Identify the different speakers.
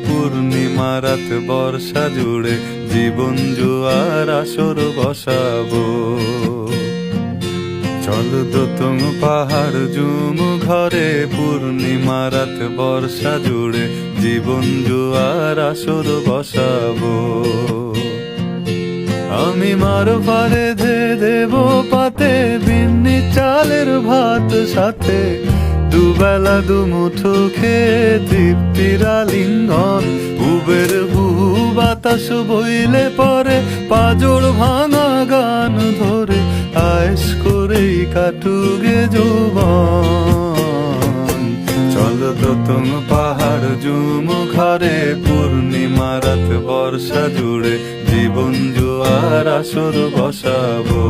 Speaker 1: পূর্ণিমা রাত বর্ষা জুড়ে জীবন জুয়ার আসর বসাবো। চল দোতং পাহাড় জুম ঘরে পূর্ণিমা রাত বর্ষা জুড়ে জীবন জুয়ার আসর বসাবো। আমি মার পারে ধে দেব পাতে বিন্নি চালের ভাত সাথে, দুবেলা দুমুঠো খেয়ে তৃপ্তির আলিঙ্গন। উবের হুহু বাতাস বইলে পরে পাজড় ভাঙা গান ধরে আয়েস করেই কাটুগে যৌবন। চল দোতং পাহাড় জুম ঘরে পূর্ণিমা রাত বর্ষা জুড়ে জীবন জুয়ার আসর বসাবো।